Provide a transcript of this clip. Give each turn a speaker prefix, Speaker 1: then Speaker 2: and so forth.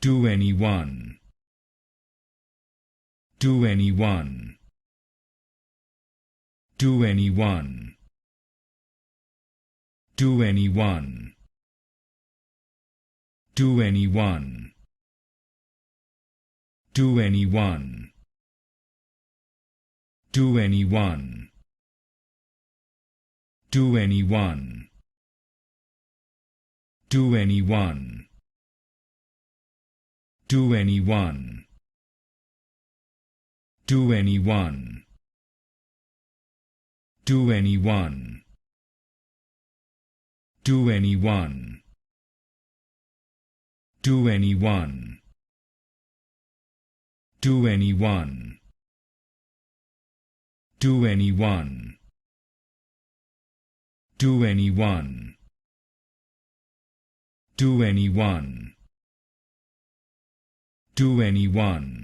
Speaker 1: Do anyone. Do anyone. Do anyone. Do anyone. Do anyone. Do anyone. Do anyone. Do anyone. Do anyone. Do anyone. Do anyone. Do anyone. Do anyone. Do anyone. Do anyone. Do anyone. Do anyone. Do anyone. Do anyone.